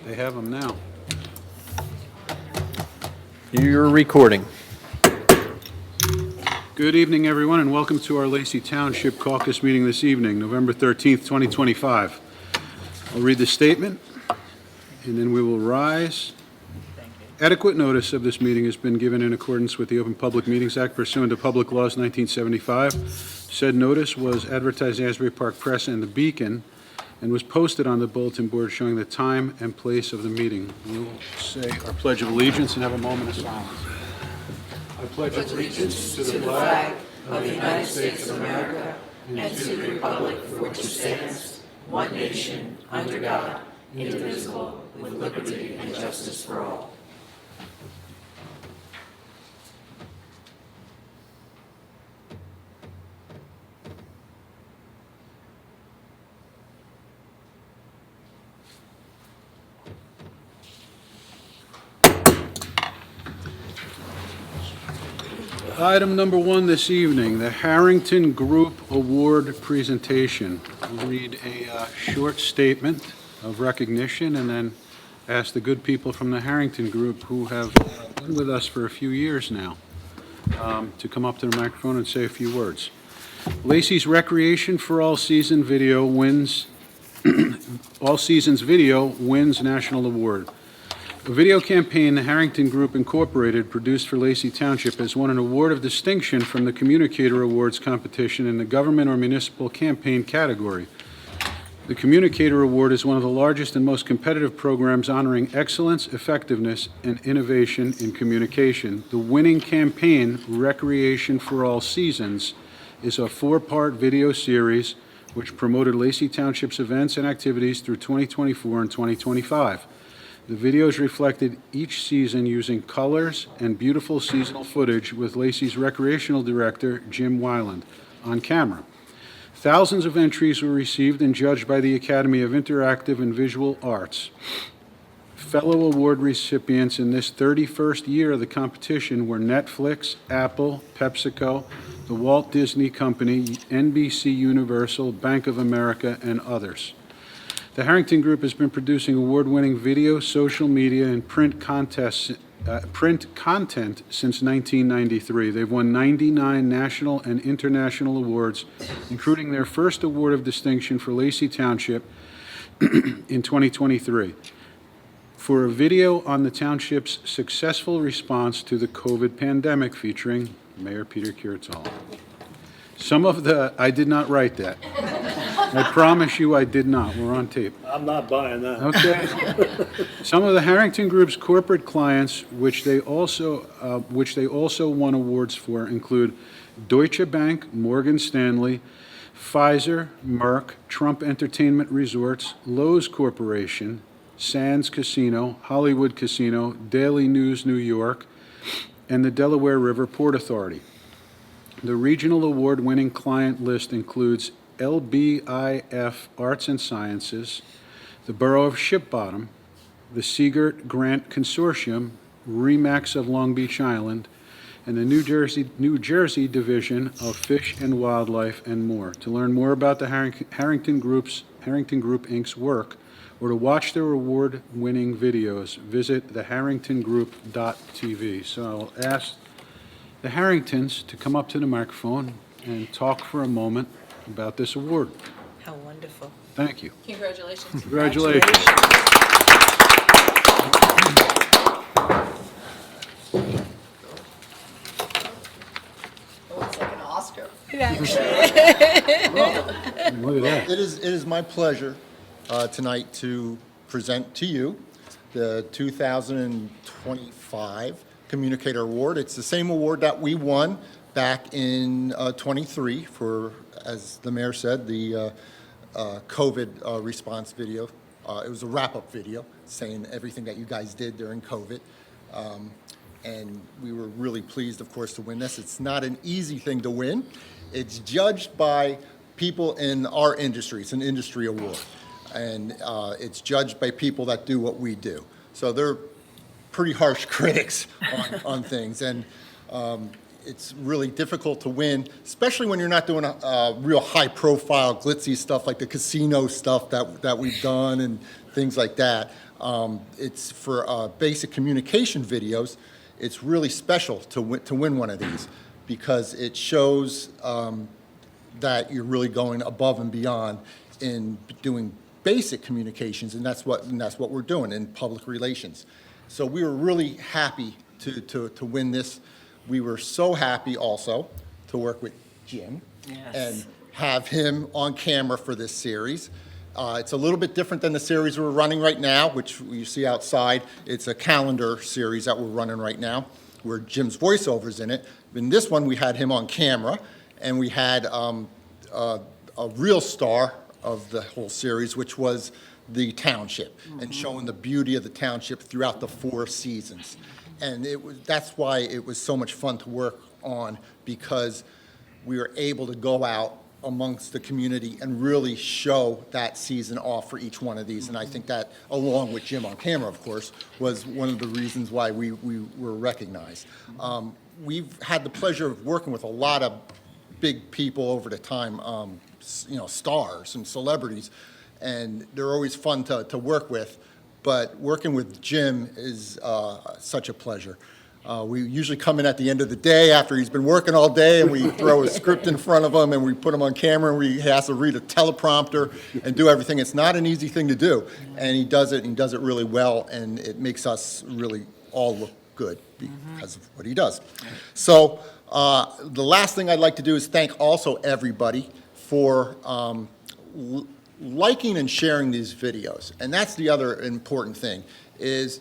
They have them now. You're recording. Good evening, everyone, and welcome to our Lacey Township Caucus meeting this evening, November 13th, 2025. I'll read the statement, and then we will rise. Adequate notice of this meeting has been given in accordance with the Open Public Meetings Act pursuant to Public Laws 1975. Said notice was advertised in the Asbury Park Press and the Beacon and was posted on the bulletin board showing the time and place of the meeting. We will say our Pledge of Allegiance and have a moment of silence. I pledge allegiance to the flag of the United States of America and to the republic for which it stands, one nation, under God, indivisible, with liberty and justice for all. Item number one this evening, the Harrington Group Award presentation. I'll read a short statement of recognition and then ask the good people from the Harrington Group, who have been with us for a few years now, to come up to the microphone and say a few words. Lacey's Recreation for All Season Video wins, All Seasons Video wins National Award. A video campaign the Harrington Group Incorporated produced for Lacey Township has won an award of distinction from the Communicator Awards competition in the government or municipal campaign category. The Communicator Award is one of the largest and most competitive programs honoring excellence, effectiveness, and innovation in communication. The winning campaign, Recreation for All Seasons, is a four-part video series which promoted Lacey Township's events and activities through 2024 and 2025. The videos reflected each season using colors and beautiful seasonal footage with Lacey's recreational director, Jim Weiland, on camera. Thousands of entries were received and judged by the Academy of Interactive and Visual Arts. Fellow award recipients in this 31st year of the competition were Netflix, Apple, PepsiCo, the Walt Disney Company, NBC Universal, Bank of America, and others. The Harrington Group has been producing award-winning video, social media, and print content since 1993. They've won 99 national and international awards, including their first award of distinction for Lacey Township in 2023 for a video on the township's successful response to the COVID pandemic featuring Mayor Peter Kuratolo. I did not write that. I promise you I did not. We're on tape. I'm not buying that. Okay. Some of the Harrington Group's corporate clients, which they also won awards for, include Deutsche Bank, Morgan Stanley, Pfizer, Merck, Trump Entertainment Resorts, Lowe's Corporation, Sands Casino, Hollywood Casino, Daily News New York, and the Delaware River Port Authority. The regional award-winning client list includes LBIF Arts and Sciences, the Borough of Shipbottom, the Seegert Grant Consortium, RE/MAX of Long Beach Island, and the New Jersey Division of Fish and Wildlife, and more. To learn more about the Harrington Group Inc.'s work, or to watch their award-winning videos, visit theharringtongroup.tv. So I'll ask the Harringtons to come up to the microphone and talk for a moment about this award. How wonderful. Thank you. Congratulations. Congratulations. Oh, it's like an Oscar. Look at that. It is my pleasure tonight to present to you the 2025 Communicator Award. It's the same award that we won back in 23 for, as the mayor said, the COVID response video. It was a wrap-up video saying everything that you guys did during COVID. And we were really pleased, of course, to win this. It's not an easy thing to win. It's judged by people in our industry. It's an industry award. And it's judged by people that do what we do. So they're pretty harsh critics on things. And it's really difficult to win, especially when you're not doing a real high-profile, glitzy stuff like the casino stuff that we've done and things like that. It's for basic communication videos. It's really special to win one of these because it shows that you're really going above and beyond in doing basic communications, and that's what we're doing in public relations. So we were really happy to win this. We were so happy also to work with Jim and have him on camera for this series. It's a little bit different than the series we're running right now, which you see outside. It's a calendar series that we're running right now, where Jim's voiceover's in it. In this one, we had him on camera, and we had a real star of the whole series, which was the township, and showing the beauty of the township throughout the 4 seasons. And that's why it was so much fun to work on, because we were able to go out amongst the community and really show that season off for each one of these. And I think that, along with Jim on camera, of course, was one of the reasons why we were recognized. We've had the pleasure of working with a lot of big people over the time, stars and celebrities, and they're always fun to work with. But working with Jim is such a pleasure. We usually come in at the end of the day after he's been working all day, and we throw a script in front of him, and we put him on camera, and he has to read a teleprompter and do everything. It's not an easy thing to do, and he does it really well, and it makes us really all look good because of what he does. So the last thing I'd like to do is thank also everybody for liking and sharing these videos. And that's the other important thing, is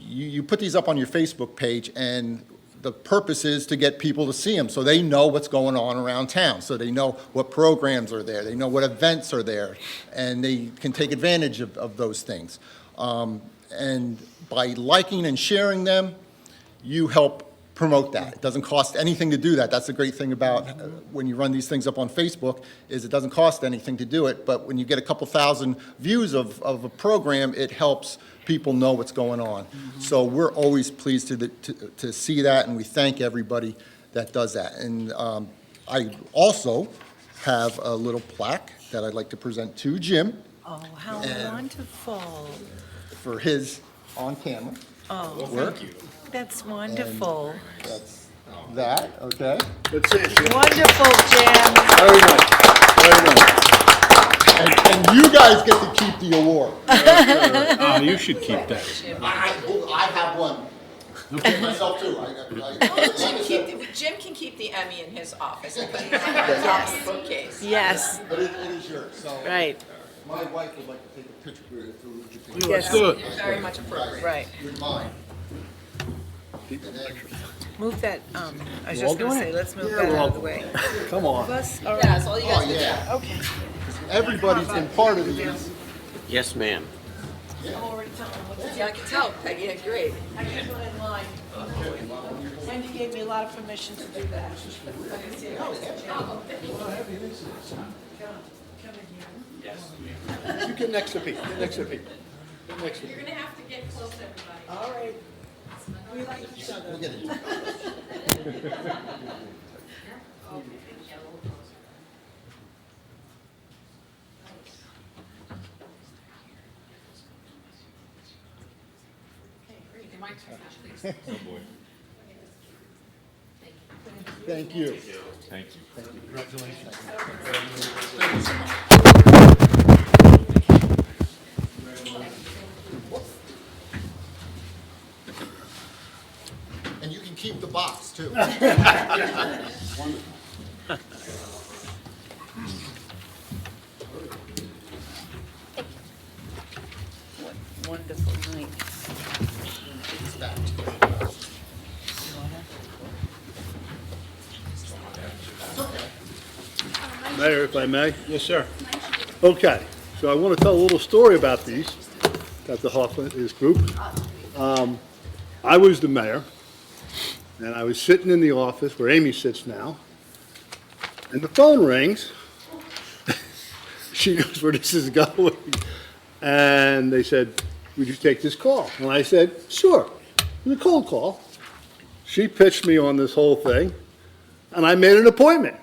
you put these up on your Facebook page, and the purpose is to get people to see them so they know what's going on around town, so they know what programs are there, they know what events are there, and they can take advantage of those things. And by liking and sharing them, you help promote that. It doesn't cost anything to do that. That's the great thing about when you run these things up on Facebook, is it doesn't cost anything to do it, but when you get a couple thousand views of a program, it helps people know what's going on. So we're always pleased to see that, and we thank everybody that does that. And I also have a little plaque that I'd like to present to Jim Oh, how And- wonderful. for his on-camera Oh, work. that's wonderful. That's that, okay? Wonderful, Jim. Very nice, very nice. And you guys get to keep the award. Oh, you should keep that. I have one. Myself too. Jim can keep the Emmy in his office and put it on the top of the bookcase. Yes, But it is yours, so. right, My wife would like to take a picture with it, so we could take Yes. Do it. Very much appropriate. right. with mine. Move that, I was just gonna say, let's move that out of the way. Come on. Us, all Yeah, right, that's all you guys do. Yeah, okay. everybody's been part of these. Yes, ma'am. Yeah, I can tell, Peggy, yeah, great. I just went in line. Wendy gave me a lot of permission to do that. You get next to Pete, get next to Pete. Get next to Pete. You're gonna have to get close, everybody. All right. We like each other. We'll get it. Thank you. And you can keep the box, too. Wonderful night. It's back. Mayor, if I may. Yes, sir. Okay, so I want to tell a little story about these, about the Hoffman, his group. I was the mayor, and I was sitting in the office where Amy sits now, and the phone rings. She knows where this is going. And they said, would you take this call? And I said, sure. It was a cold call. She pitched me on this whole thing, and I made an appointment.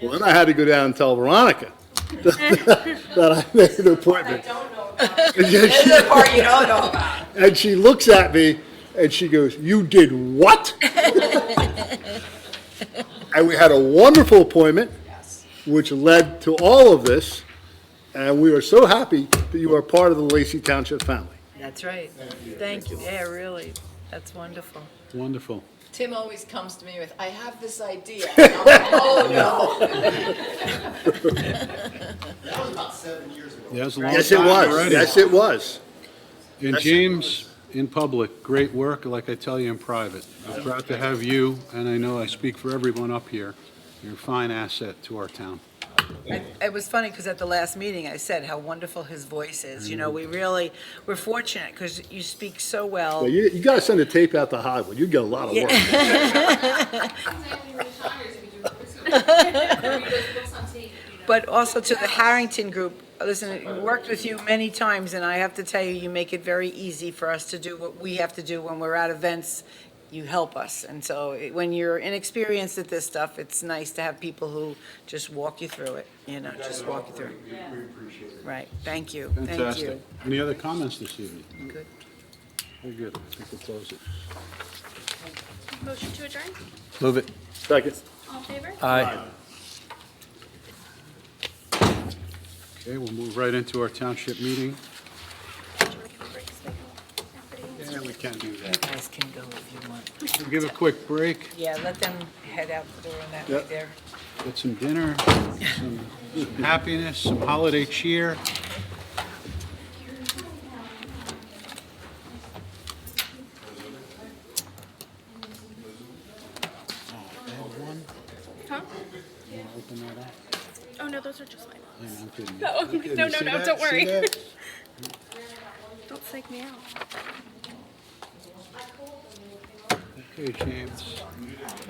Well, then I had to go down and tell Veronica that I made an appointment. I don't know This is the part you don't know about. And she looks at me and she goes, "You did what?" And we had a wonderful appointment, Yes. which led to all of this. And we are so happy that you are part of the Lacey Township family. That's right. Thank you. Yeah, really. That's wonderful. Wonderful. Tim always comes to me with, "I have this idea." And I'm like, "Oh, no." That was about 7 years ago. Yeah, it was a long Yes, it time was. already. Yes, it was. And James, in public, great work, like I tell you in private. I'm proud to have you, and I know I speak for everyone up here. You're a fine asset to our town. It was funny because at the last meeting, I said how wonderful his voice is. You know, we're fortunate because you speak so well. Well, you got to send a tape out to Hollywood. You get a lot of work. But also to the Harrington Group, listen, we worked with you many times, and I have to tell you, you make it very easy for us to do what we have to do when we're at events. You help us, and so when you're inexperienced at this stuff, it's nice to have people who just walk you through it, just walk you through it. We appreciate it. Right, thank you, thank Fantastic. you. Any other comments this evening? Good. Very good. I think we'll close it. Motion to adjourn? Move it. Second. All in favor? Aye. Okay, we'll move right into our township meeting. Do you want to give a break so everybody Yeah, we can do You that. guys can go if you want. We'll give a quick break, Yeah, let them head out the door and that way Yep. there. get some dinner, some happiness, some holiday cheer. Huh? Open that up. Oh, no, those are just mine. Yeah, I'm kidding. No, I'm kidding. no, See no, that? don't See worry. that? Don't psych me out. Okay, James.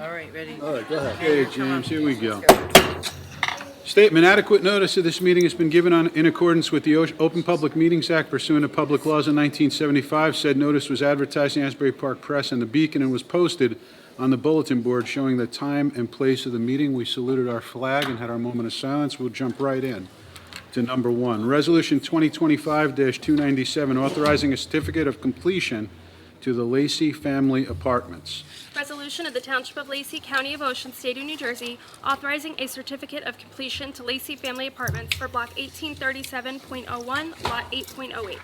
All right, ready? All right, go ahead. Okay, James, here we go. Statement, adequate notice of this meeting has been given in accordance with the Open Public Meetings Act pursuant to public laws in 1975. Said notice was advertised in Asbury Park Press and the Beacon and was posted on the bulletin board showing the time and place of the meeting. We saluted our flag and had our moment of silence. We'll jump right in to number one. Resolution 2025-297, authorizing a certificate of completion to the Lacey Family Apartments. Resolution of the Township of Lacey, County of Ocean, State of New Jersey, authorizing a certificate of completion to Lacey Family Apartments for Block 1837.01, Lot 8.08.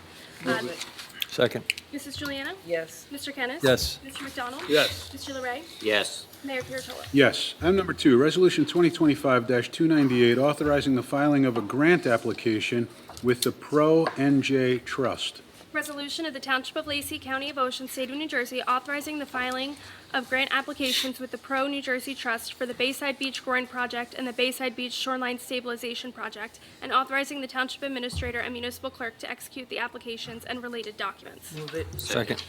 Second. Mrs. Juliana? Yes. Mr. Kennis? Yes. Mr. McDonald? Yes. Mr. Larray? Yes. Mayor Kurtolo? Yes. Item number two, Resolution 2025-298, authorizing the filing of a grant application with the Pro NJ Trust. Resolution of the Township of Lacey, County of Ocean, State of New Jersey, authorizing the filing of grant applications with the Pro New Jersey Trust for the Bayside Beach Groin Project and the Bayside Beach Shoreline Stabilization Project, and authorizing the Township Administrator and Municipal Clerk to execute the applications and related documents. Move it. Second.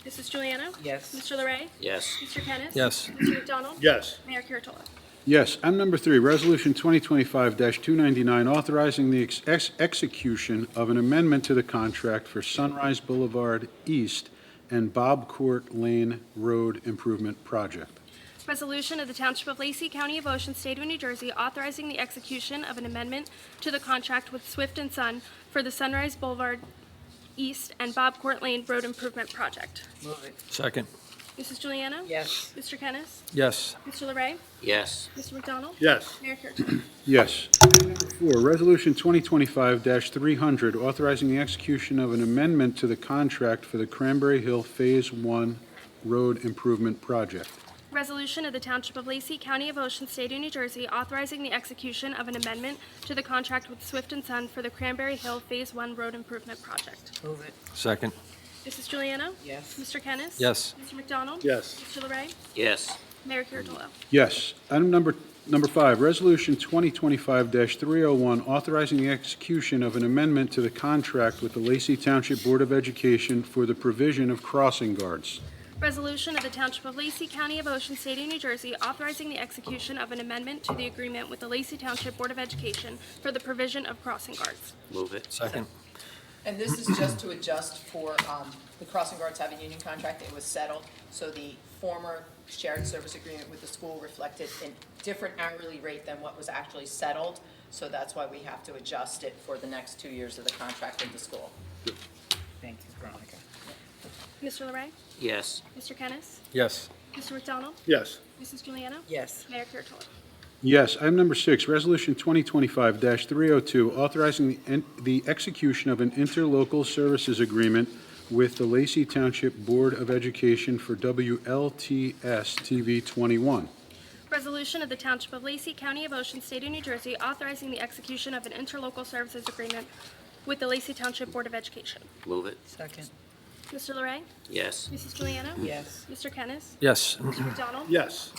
Mrs. Juliana? Yes. Mr. Larray? Yes. Mr. Kennis? Yes. Mr. McDonald? Yes. Mayor Kurtolo? Yes. Item number three, Resolution 2025-299, authorizing the execution of an amendment to the contract for Sunrise Boulevard East and Bob Court Lane Road Improvement Project. Resolution of the Township of Lacey, County of Ocean, State of New Jersey, authorizing the execution of an amendment to the contract with Swift and Son for the Sunrise Boulevard East and Bob Court Lane Road Improvement Project. Move it. Second. Mrs. Juliana? Yes. Mr. Kennis? Yes. Mr. Larray? Yes. Mr. McDonald? Yes. Mayor Kurtolo? Yes. Four, Resolution 2025-300, authorizing the execution of an amendment to the contract for the Cranberry Hill Phase 1 Road Improvement Project. Resolution of the Township of Lacey, County of Ocean, State of New Jersey, authorizing the execution of an amendment to the contract with Swift and Son for the Cranberry Hill Phase 1 Road Improvement Project. Move it. Second. Mrs. Juliana? Yes. Mr. Kennis? Yes. Mr. McDonald? Yes. Mr. Larray? Yes. Mayor Kurtolo? Yes. Item number five, Resolution 2025-301, authorizing the execution of an amendment to the contract with the Lacey Township Board of Education for the provision of crossing guards. Resolution of the Township of Lacey, County of Ocean, State of New Jersey, authorizing the execution of an amendment to the agreement with the Lacey Township Board of Education for the provision of crossing guards. Move it. Second. And this is just to adjust for, the crossing guards have a union contract, it was settled, so the former shared service agreement with the school reflected a different hourly rate than what was actually settled. So that's why we have to adjust it for the next 2 years of the contract with the school. Thank you, Veronica. Mr. Larray? Yes. Mr. Kennis? Yes. Mr. McDonald? Yes. Mrs. Juliana? Yes. Mayor Kurtolo? Yes. Item number 6, Resolution 2025-302, authorizing the execution of an interlocal services agreement with the Lacey Township Board of Education for WLTS TV 21. Resolution of the Township of Lacey, County of Ocean, State of New Jersey, authorizing the execution of an interlocal services agreement with the Lacey Township Board of Education. Move it. Second. Mr. Larray? Yes. Mrs. Juliana? Yes. Mr. Kennis? Yes. Mr. McDonald? Yes.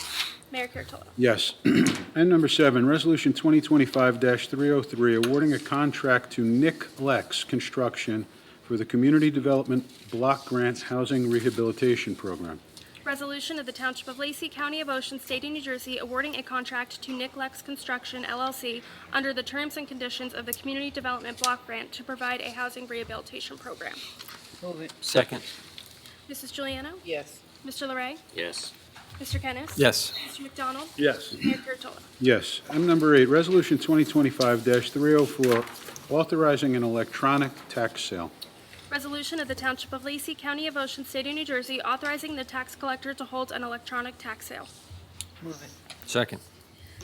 Mayor Kurtolo? Yes. Item number 7, Resolution 2025-303, awarding a contract to Nick Lex Construction for the Community Development Block Grant Housing Rehabilitation Program. Resolution of the Township of Lacey, County of Ocean, State of New Jersey, awarding a contract to Nick Lex Construction, LLC, under the terms and conditions of the Community Development Block Grant to provide a housing rehabilitation program. Move it. Second. Mrs. Juliana? Yes. Mr. Larray? Yes. Mr. Kennis? Yes. Mr. McDonald? Yes. Mayor Kurtolo? Yes. Item number 8, Resolution 2025-304, authorizing an electronic tax sale. Resolution of the Township of Lacey, County of Ocean, State of New Jersey, authorizing the tax collector to hold an electronic tax sale. Move it. Second.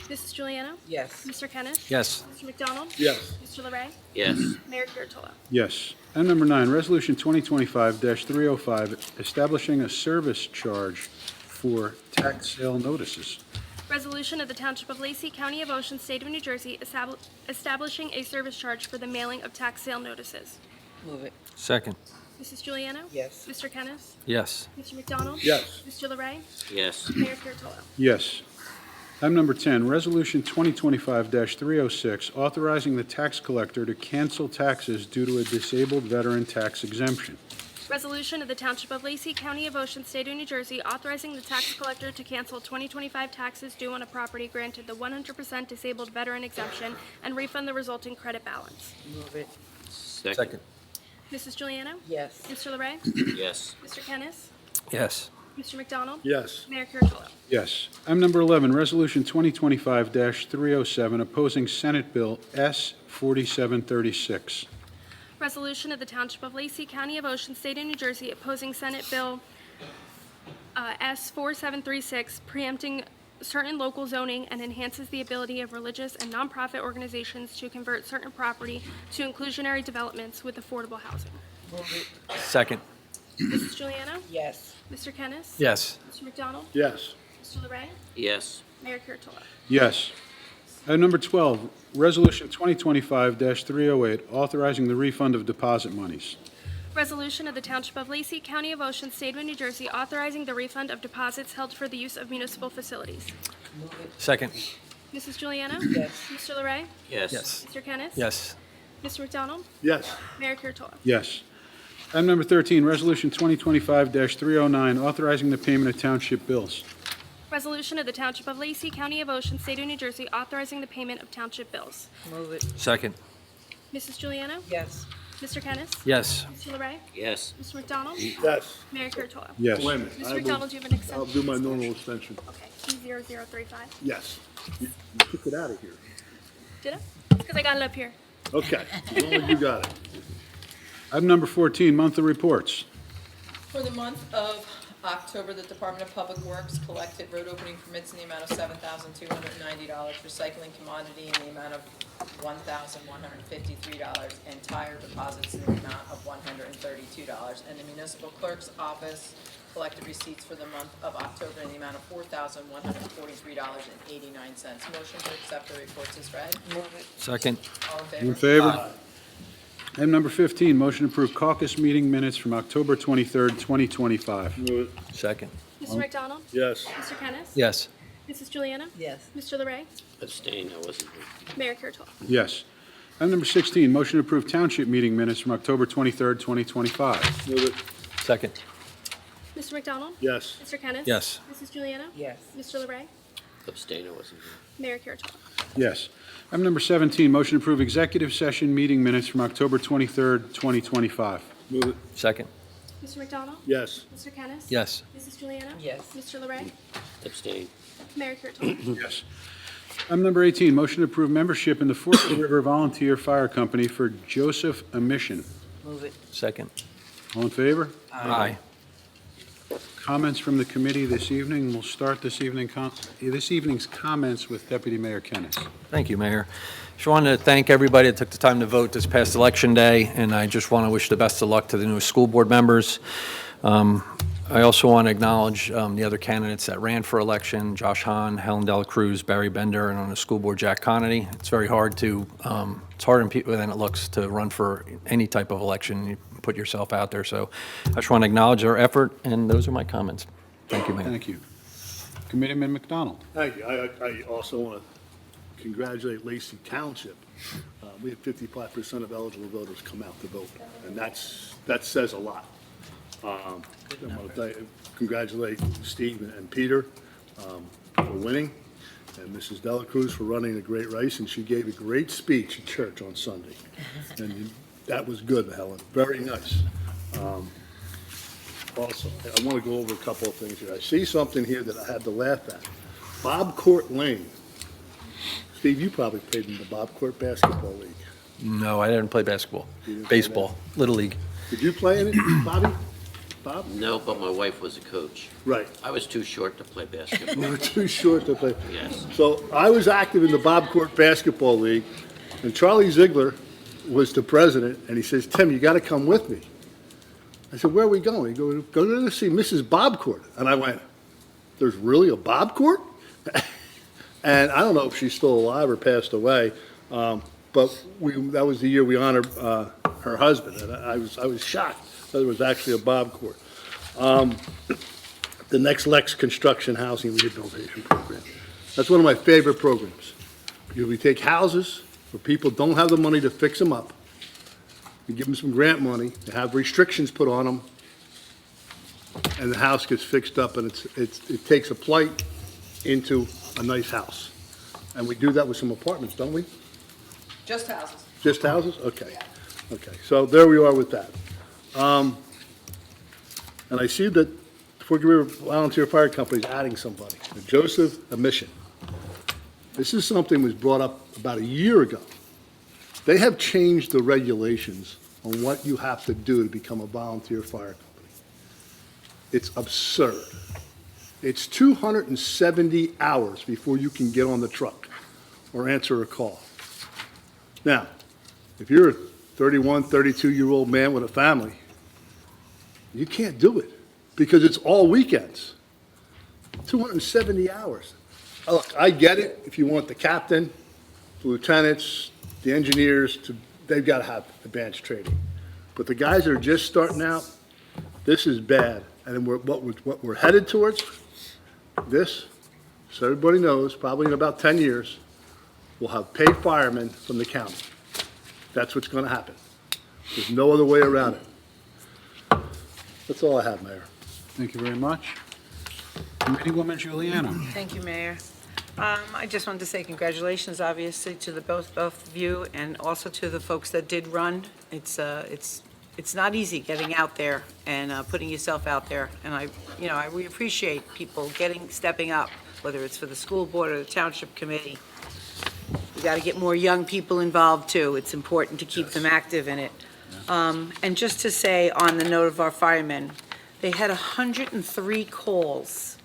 Mrs. Juliana? Yes. Mr. Kennis? Yes. Mr. McDonald? Yes. Mr. Larray? Yes. Mayor Kurtolo? Yes. Item number 9, Resolution 2025-305, establishing a service charge for tax sale notices. Resolution of the Township of Lacey, County of Ocean, State of New Jersey, establishing a service charge for the mailing of tax sale notices. Move it. Second. Mrs. Juliana? Yes. Mr. Kennis? Yes. Mr. McDonald? Yes. Mr. Larray? Yes. Mayor Kurtolo? Yes. Item number 10, Resolution 2025-306, authorizing the tax collector to cancel taxes due to a disabled veteran tax exemption. Resolution of the Township of Lacey, County of Ocean, State of New Jersey, authorizing the tax collector to cancel 2025 taxes due on a property granted the 100% disabled veteran exemption and refund the resulting credit balance. Move it. Second. Mrs. Juliana? Yes. Mr. Larray? Yes. Mr. Kennis? Yes. Mr. McDonald? Yes. Mayor Kurtolo? Yes. Item number 11, Resolution 2025-307, opposing Senate Bill S. 4736. Resolution of the Township of Lacey, County of Ocean, State of New Jersey, opposing Senate Bill S. 4736, preempting certain local zoning and enhances the ability of religious and nonprofit organizations to convert certain property to inclusionary developments with affordable housing. Move it. Second. Mrs. Juliana? Yes. Mr. Kennis? Yes. Mr. McDonald? Yes. Mr. Larray? Yes. Mayor Kurtolo? Yes. Item number 12, Resolution 2025-308, authorizing the refund of deposit monies. Resolution of the Township of Lacey, County of Ocean, State of New Jersey, authorizing the refund of deposits held for the use of municipal facilities. Move it. Second. Mrs. Juliana? Yes. Mr. Larray? Yes. Yes. Mr. Kennis? Yes. Mr. McDonald? Yes. Mayor Kurtolo? Yes. Item number 13, Resolution 2025-309, authorizing the payment of township bills. Resolution of the Township of Lacey, County of Ocean, State of New Jersey, authorizing the payment of township bills. Move it. Second. Mrs. Juliana? Yes. Mr. Kennis? Yes. Mr. Larray? Yes. Mr. McDonald? Yes. Mayor Kurtolo? Yes. Wait a minute. Mr. McDonald, do you have an I'll extension? do my normal extension. Okay, T0035. Yes. You took it out of here. Did I? Because I got it up here. Okay. As long as you got it. Item number 14, monthly reports. For the month of October, the Department of Public Works collected road opening permits in the amount of $7,290, recycling commodity in the amount of $1,153, and tire deposits in the amount of $132. And the municipal clerk's office collected receipts for the month of October in the amount of $4,143.89. Motion to accept the reports is read. Move it. Second. All in In favor? favor? Item number 15, motion to approve caucus meeting minutes from October 23rd, 2025. Move it. Second. Mr. McDonald? Yes. Mr. Kennis? Yes. Mrs. Juliana? Yes. Mr. Larray? Abstain. I wasn't here. Mayor Kurtolo? Yes. Item number 16, motion to approve township meeting minutes from October 23rd, 2025. Move it. Second. Mr. McDonald? Yes. Mr. Kennis? Yes. Mrs. Juliana? Yes. Mr. Larray? Abstain. I wasn't here. Mayor Kurtolo? Yes. Item number 17, motion to approve executive session meeting minutes from October 23rd, 2025. Move it. Second. Mr. McDonald? Yes. Mr. Kennis? Yes. Mrs. Juliana? Yes. Mr. Larray? Abstain. Mayor Kurtolo? Yes. Item number 18, motion to approve membership in the Forked River Volunteer Fire Company for Joseph Amition. Move it. Second. All in favor? Aye. Comments from the committee this evening. We'll start this evening's comments with Deputy Mayor Kennis. Thank you, Mayor. Just wanted to thank everybody that took the time to vote this past Election Day, and I just want to wish the best of luck to the new school board members. I also want to acknowledge the other candidates that ran for election, Josh Hahn, Helen Dela Cruz, Barry Bender, and on the school board, Jack Connolly. It's very hard to, it's harder than it looks to run for any type of election. You put yourself out there. So I just want to acknowledge their effort, and those are my comments. Thank you, Mayor. Thank you. Committeeman McDonald. Thank you. I also want to congratulate Lacey Township. We had 55% of eligible voters come out to vote, and that says a lot. I want to congratulate Steve and Peter for winning, and Mrs. Dela Cruz for running a great race, and she gave a great speech at church on Sunday. And that was good, Helen. Very nice. Also, I want to go over a couple of things here. I see something here that I had to laugh at. Bob Court Lane. Steve, you probably played in the Bob Court Basketball League. No, I didn't play basketball. You didn't play Baseball, Little League. Did you play in it, Bobby? Bob? No, but my wife was a coach. Right. I was too short to play basketball. You were too short to play. Yes. So I was active in the Bob Court Basketball League, and Charlie Ziegler was the president, and he says, "Tim, you got to come with me." I said, "Where are we going?" He goes, "Go to see Mrs. Bob Court." And I went, "There's really a Bob Court?" And I don't know if she's still alive or passed away, but that was the year we honored her husband, and I was shocked that there was actually a Bob Court. The next Lex Construction Housing Rehabilitation Program. That's one of my favorite programs. We take houses where people don't have the money to fix them up. We give them some grant money, they have restrictions put on them, and the house gets fixed up, and it takes a plight into a nice house. And we do that with some apartments, don't we? Just houses. Just houses? Okay. Okay, so there we are with that. And I see that Forked River Volunteer Fire Company is adding somebody, Joseph Amition. This is something that was brought up about a year ago. They have changed the regulations on what you have to do to become a volunteer fire company. It's absurd. It's 270 hours before you can get on the truck or answer a call. Now, if you're a 31, 32-year-old man with a family, you can't do it because it's all weekends. 270 hours. Look, I get it. If you want the captain, the lieutenants, the engineers, they've got to have advanced training. But the guys that are just starting out, this is bad. And what we're headed towards, this, so everybody knows, probably in about 10 years, we'll have paid firemen from the county. That's what's going to happen. There's no other way around it. That's all I have, Mayor. Thank you very much. Committeewoman Giuliano. Thank you, Mayor. I just wanted to say congratulations, obviously, to the both of you, and also to the folks that did run. It's not easy getting out there and putting yourself out there, and we appreciate people stepping up, whether it's for the school board or the township committee. We got to get more young people involved, too. It's important to keep them active in it. And just to say, on the note of our firemen, they had 103 calls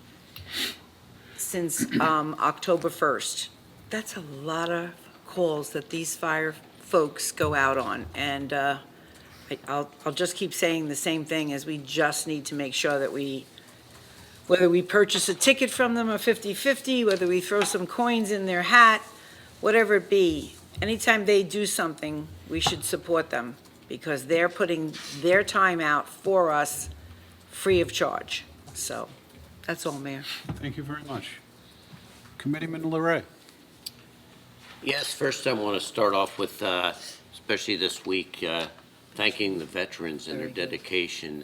since October 1st. That's a lot of calls that these fire folks go out on. And I'll just keep saying the same thing, as we just need to make sure that whether we purchase a ticket from them, a 50-50, whether we throw some coins in their hat, whatever it be, anytime they do something, we should support them, because they're putting their time out for us free of charge. So, that's all, Mayor. Thank you very much. Committeeman LeRae. Yes, first I want to start off with, especially this week, thanking the veterans and their dedication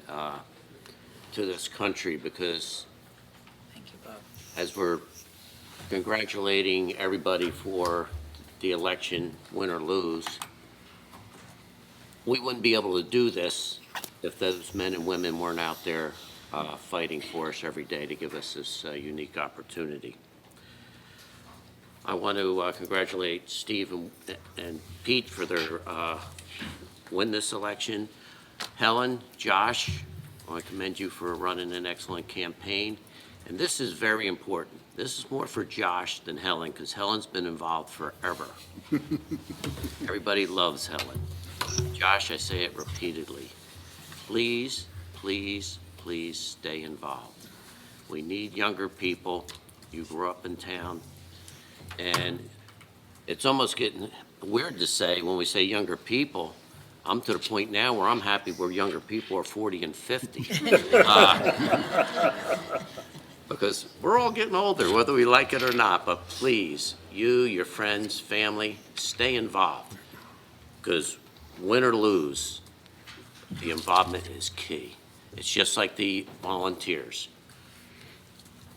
to this country, because Thank you, Bob. as we're congratulating everybody for the election, win or lose, we wouldn't be able to do this if those men and women weren't out there fighting for us every day to give us this unique opportunity. I want to congratulate Steve and Pete for their win this election. Helen, Josh, I want to commend you for running an excellent campaign. And this is very important. This is more for Josh than Helen, because Helen's been involved forever. Everybody loves Helen. Josh, I say it repeatedly. Please, please, please stay involved. We need younger people. You grew up in town. And it's almost getting weird to say when we say younger people. I'm to the point now where I'm happy where younger people are 40 and 50. Because we're all getting older, whether we like it or not. But please, you, your friends, family, stay involved. Because win or lose, the involvement is key. It's just like the volunteers.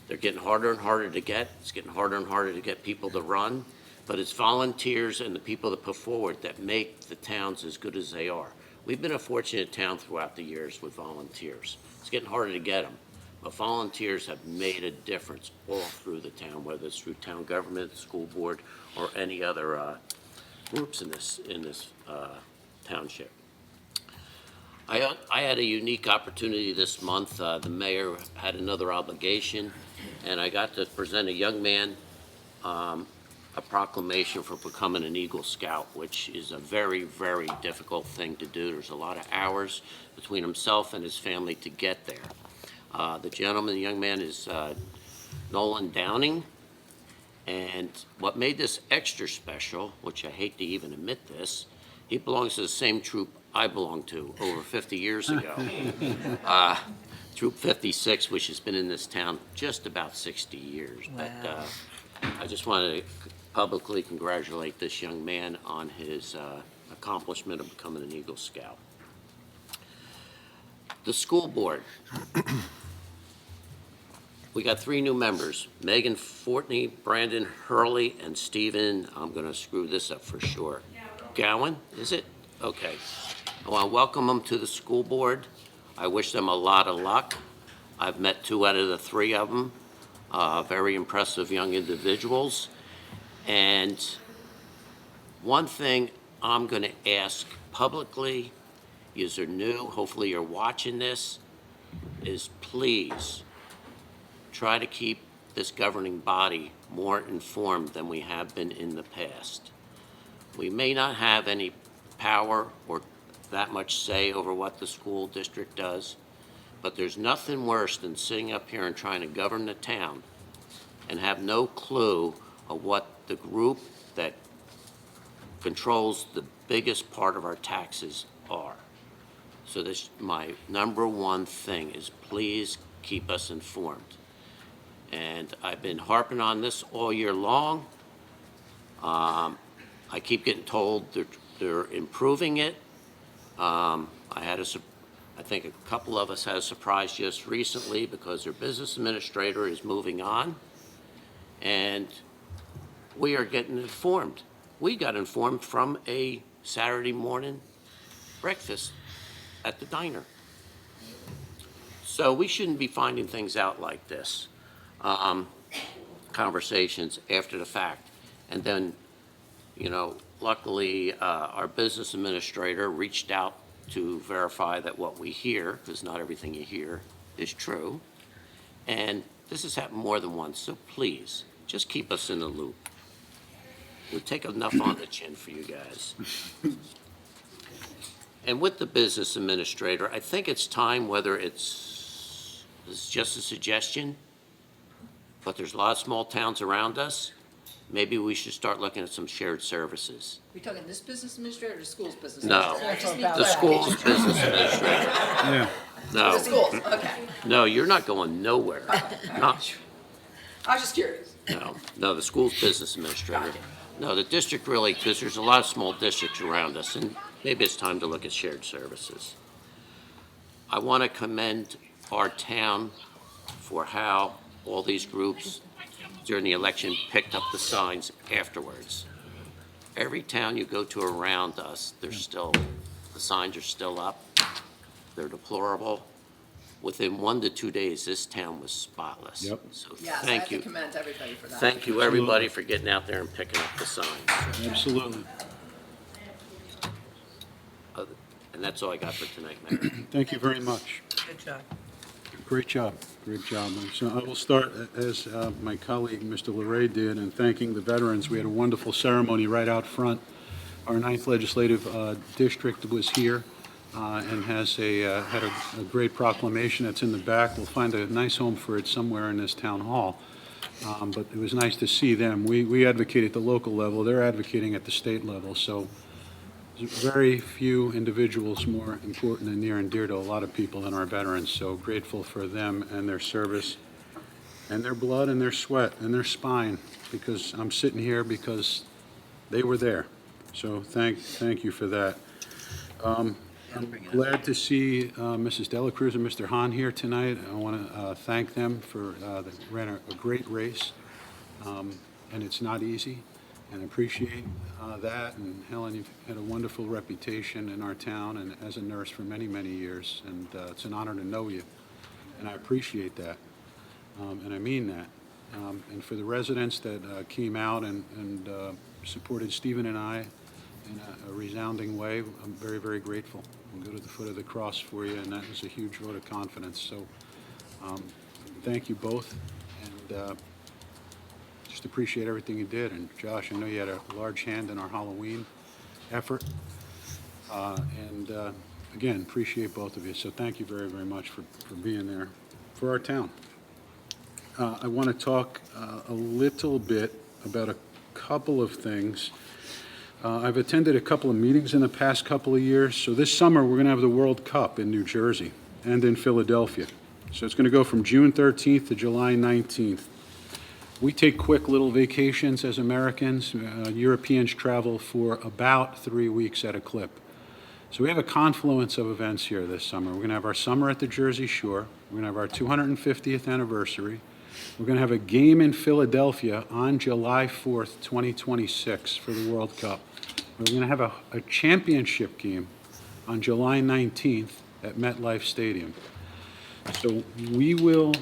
They're getting harder and harder to get. It's getting harder and harder to get people to run. But it's volunteers and the people that put forward that make the towns as good as they are. We've been a fortunate town throughout the years with volunteers. It's getting harder to get them. But volunteers have made a difference all through the town, whether it's through town government, the school board, or any other groups in this township. I had a unique opportunity this month. The mayor had another obligation, and I got to present a young man a proclamation for becoming an Eagle Scout, which is a very, very difficult thing to do. There's a lot of hours between himself and his family to get there. The gentleman, the young man, is Nolan Downing. And what made this extra special, which I hate to even admit this, he belongs to the same troop I belonged to over 50 years ago. Troop 56, which has been in this town just about 60 years. Wow. But I just want to publicly congratulate this young man on his accomplishment of becoming an Eagle Scout. The school board. We got 3 new members, Megan Fortney, Brandon Hurley, and Stephen, I'm going to screw this up for sure. Gowan, is it? Okay. I want to welcome them to the school board. I wish them a lot of luck. I've met 2 out of the 3 of them. Very impressive young individuals. And one thing I'm going to ask publicly, is they're new, hopefully you're watching this, is please try to keep this governing body more informed than we have been in the past. We may not have any power or that much say over what the school district does, but there's nothing worse than sitting up here and trying to govern the town and have no clue of what the group that controls the biggest part of our taxes are. So this, my number one thing is please keep us informed. And I've been harping on this all year long. I keep getting told they're improving it. I think a couple of us had a surprise just recently because their business administrator is moving on. And we are getting informed. We got informed from a Saturday morning breakfast at the diner. So we shouldn't be finding things out like this. Conversations after the fact. And then, you know, luckily, our business administrator reached out to verify that what we hear, because not everything you hear is true. And this has happened more than once, so please, just keep us in the loop. We'll take enough on the chin for you guys. And with the business administrator, I think it's time, whether it's just a suggestion, but there's a lot of small towns around us, maybe we should start looking at some shared services. Are we talking this business administrator or the school's business No, administrator? Just be the clear. school's business administrator. Yeah. No, The schools, okay. no, you're not going nowhere. No, I was just curious. no, the school's business administrator. No, the district really, because there's a lot of small districts around us, and maybe it's time to look at shared services. I want to commend our town for how all these groups during the election picked up the signs afterwards. Every town you go to around us, the signs are still up. They're deplorable. within 1 to 2 days, this town was spotless. Yep. So Yes, I have thank to you. commend everybody for that. Thank you, everybody, for getting out there and picking up the signs. Absolutely. And that's all I got for tonight, Mayor. Thank you very much. Good job. Great job, great job. And so I will start, as my colleague, Mr. Larray, did, in thanking the veterans. We had a wonderful ceremony right out front. Our 9th Legislative District was here and had a great proclamation that's in the back. We'll find a nice home for it somewhere in this town hall. But it was nice to see them. We advocate at the local level. They're advocating at the state level. So there's very few individuals more important and near and dear to a lot of people than our veterans. So grateful for them and their service and their blood and their sweat and their spine, because I'm sitting here because they were there. So thank you for that. I'm glad to see Mrs. Dela Cruz and Mr. Hahn here tonight. I want to thank them for, they ran a great race, and it's not easy, and I appreciate that. And Helen, you've had a wonderful reputation in our town and as a nurse for many, many years, and it's an honor to know you, and I appreciate that, and I mean that. And for the residents that came out and supported Stephen and I in a resounding way, I'm very, very grateful. We'll go to the foot of the cross for you, and that was a huge vote of confidence. So thank you both, and just appreciate everything you did. And Josh, I know you had a large hand in our Halloween effort. And again, appreciate both of you. So thank you very, very much for being there for our town. I want to talk a little bit about a couple of things. I've attended a couple of meetings in the past couple of years. So this summer, we're going to have the World Cup in New Jersey and in Philadelphia. So it's going to go from June 13th to July 19th. We take quick little vacations as Americans. Europeans travel for about 3 weeks at a clip. So we have a confluence of events here this summer. We're going to have our summer at the Jersey Shore. We're going to have our 250th anniversary. We're going to have a game in Philadelphia on July 4th, 2026 for the World Cup. We're going to have a championship game on July 19th at MetLife Stadium. So we will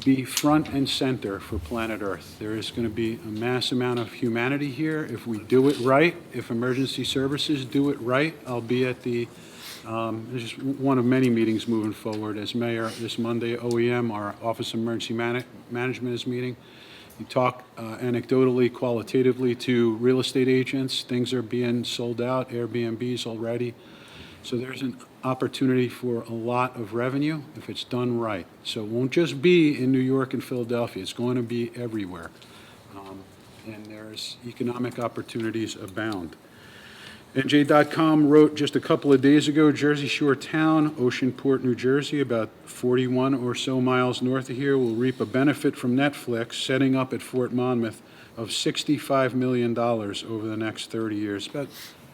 be front and center for planet Earth. There is going to be a mass amount of humanity here if we do it right, if emergency services do it right. I'll be at the, this is one of many meetings moving forward. As mayor, this Monday, OEM, our Office of Emergency Management is meeting. You talk anecdotally, qualitatively to real estate agents. Things are being sold out, Airbnbs already. So there's an opportunity for a lot of revenue if it's done right. So it won't just be in New York and Philadelphia. It's going to be everywhere. And there's economic opportunities abound. NJ.com wrote just a couple of days ago, Jersey Shore Town, Oceanport, New Jersey, about 41 or so miles north of here, will reap a benefit from Netflix setting up at Fort Monmouth of $65 million over the next 30 years, about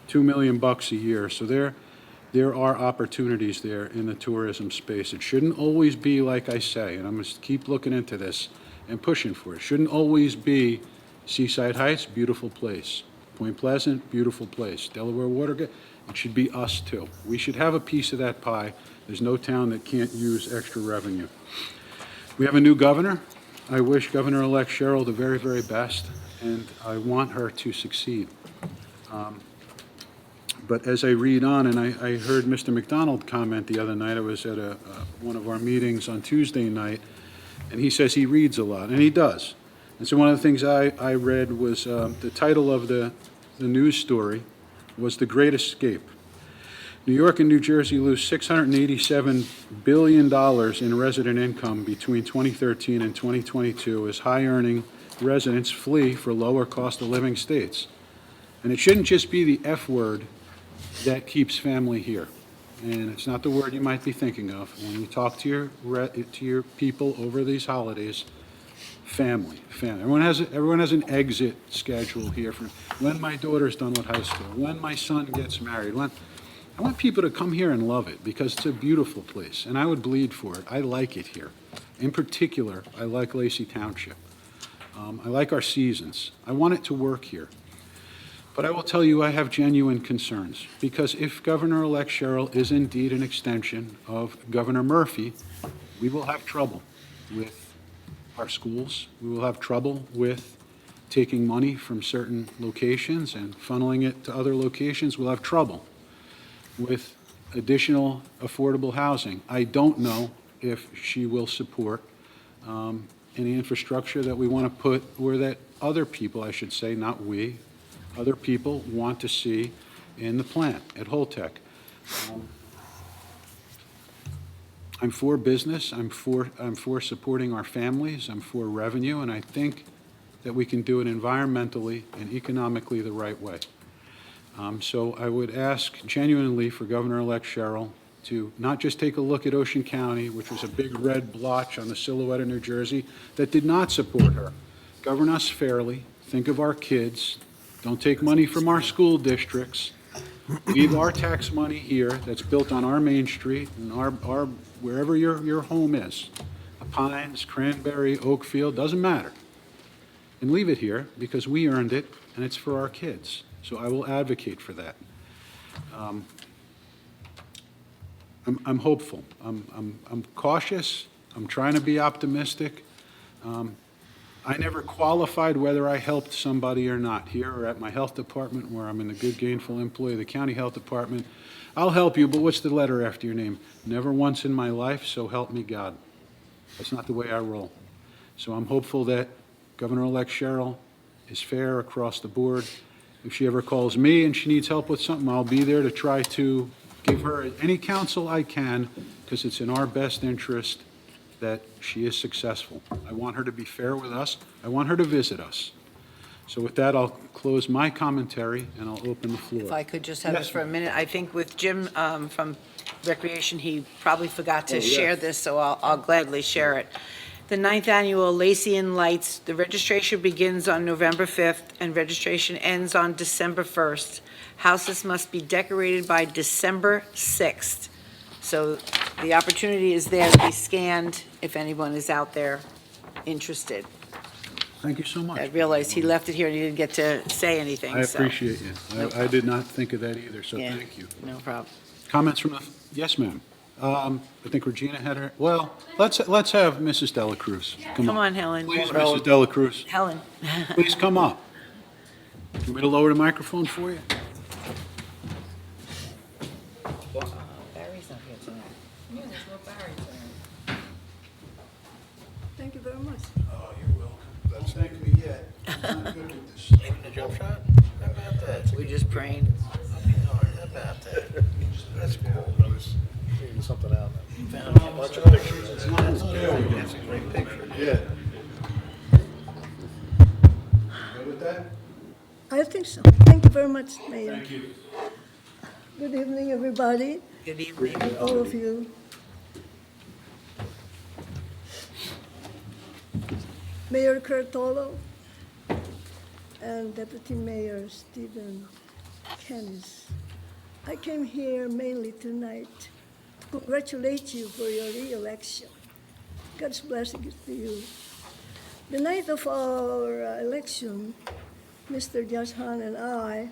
$2 million a year. So there are opportunities there in the tourism space. It shouldn't always be like I say, and I'm going to keep looking into this and pushing for it. It shouldn't always be Seaside Heights, beautiful place. Point Pleasant, beautiful place. Delaware Watergate, it should be us too. We should have a piece of that pie. There's no town that can't use extra revenue. We have a new governor. I wish Governor-elect Cheryl the very, very best, and I want her to succeed. But as I read on, and I heard Mr. McDonald comment the other night, I was at one of our meetings on Tuesday night, and he says he reads a lot, and he does. And so one of the things I read was the title of the news story was The Great Escape. New York and New Jersey lose $687 billion in resident income between 2013 and 2022 as high-earning residents flee for lower cost of living states. And it shouldn't just be the F word that keeps family here. And it's not the word you might be thinking of. When you talk to your people over these holidays, family. Everyone has an exit schedule here for when my daughter's done with high school, when my son gets married. I want people to come here and love it because it's a beautiful place, and I would bleed for it. I like it here. In particular, I like Lacey Township. I like our seasons. I want it to work here. But I will tell you, I have genuine concerns, because if Governor-elect Sherrill is indeed an extension of Governor Murphy, we will have trouble with our schools. We will have trouble with taking money from certain locations and funneling it to other locations. We'll have trouble with additional affordable housing. I don't know if she will support any infrastructure that we want to put, or that other people, I should say, not we, other people want to see in the plant at Holtec. I'm for business, I'm for supporting our families, I'm for revenue, and I think that we can do it environmentally and economically the right way. So I would ask genuinely for Governor-elect Sherrill to not just take a look at Ocean County, which was a big red blotch on the silhouette of New Jersey that did not support her. Govern us fairly, think of our kids, don't take money from our school districts, leave our tax money here that's built on our Main Street and our wherever your home is, Pines, Cranberry, Oakfield, doesn't matter. And leave it here because we earned it and it's for our kids. So I will advocate for that. I'm hopeful. I'm cautious. I'm trying to be optimistic. I never qualified whether I helped somebody or not, here or at my health department, where I'm in a good gainful employee of the county health department. I'll help you, but what's the letter after your name? Never once in my life, so help me God. That's not the way I roll. So I'm hopeful that Governor-elect Sherrill is fair across the board. If she ever calls me and she needs help with something, I'll be there to try to give her any counsel I can, because it's in our best interest that she is successful. I want her to be fair with us. I want her to visit us. So with that, I'll close my commentary and I'll open the floor. If I could just have this Yes, for a minute, I think with Jim from Recreation, he probably forgot Oh, to share this, so I'll gladly share it. The 9th Annual Lacian Lights, the registration begins on November 5th and registration ends on December 1st. Houses must be decorated by December 6th. So the opportunity is there to be scanned if anyone is out there interested. Thank you so much. I realized he left it here and he didn't get to say anything, I so. appreciate you. I did not think of that either, so Yeah. thank you. No problem. Comments from the, yes, ma'am. I think Regina had her, well, let's have Mrs. Dela Cruz. Come on, Helen. Please, Mrs. Dela Cruz, Helen. please come up. Want me to lower the microphone for you? Barry's not here tonight. Yeah, there's no Barry there. Thank you very much. Oh, you're welcome. Don't thank me yet. I'm not good with this. Taking the jump shot? How about that? We're just praying. How about that? That's cool. Figuring something out. Found a bunch of pictures. That's a great picture. Yeah. Good with that? I think so. Thank you very much, Mayor. Thank you. Good evening, everybody, Good evening. all of you. Mayor Curtolo and Deputy Mayor Stephen Kennis. I came here mainly tonight to congratulate you for your re-election. God's blessings to you. The night of our election, Mr. Josh Hahn and I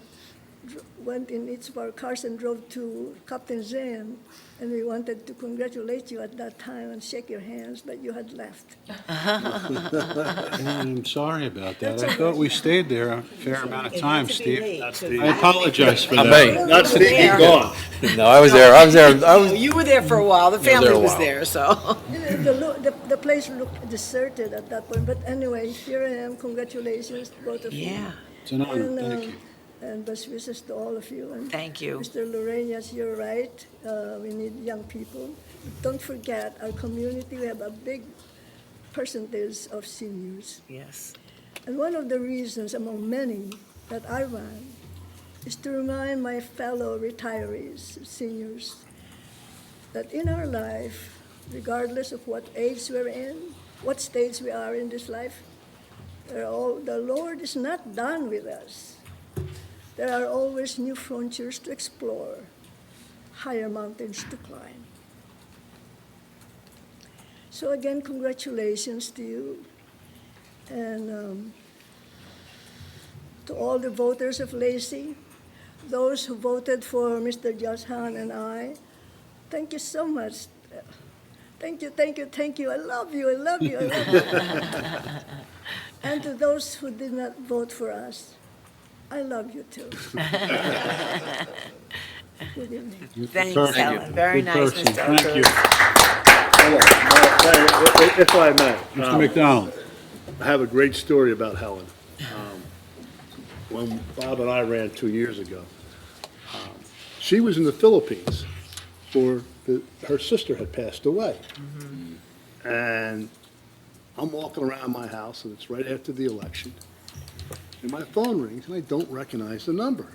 went in each of our cars and drove to Captain Zen, and we wanted to congratulate you at that time and shake your hands, but you had left. I'm sorry about that. I thought we stayed there a fair amount of time, Steve. Steve. I apologize for I'm that. me. Not Steve, he's gone. No, I was there. You were there for a while. The family there a was while. there, so. The place looked deserted at that point, but anyway, here I am. Congratulations, both of you. Yeah, It's an honor. And, Thank you. And best wishes to all of you. And thank you. Mr. Lorraine, yes, you're right. We need young people. Don't forget, our community, we have a big percentage of seniors. Yes. And one of the reasons, among many, that I run is to remind my fellow retirees, seniors, that in our life, regardless of what age we're in, what stage we are in this life, the Lord is not done with us. There are always new frontiers to explore, higher mountains to climb. So again, congratulations to you. And to all the voters of Lacey, those who voted for Mr. Josh Hahn and I. Thank you so much. Thank you, thank you, thank you. I love you, I love you, I love you. And to those who did not vote for us, I love you too. Good evening. Thanks, Helen. Very Good nice, person. Mr. Thank you. If I may. Mr. McDonald. I have a great story about Helen. When Bob and I ran 2 years ago, she was in the Philippines her sister had passed away. And I'm walking around my house, and it's right after the election, and my phone rings, and I don't recognize the number.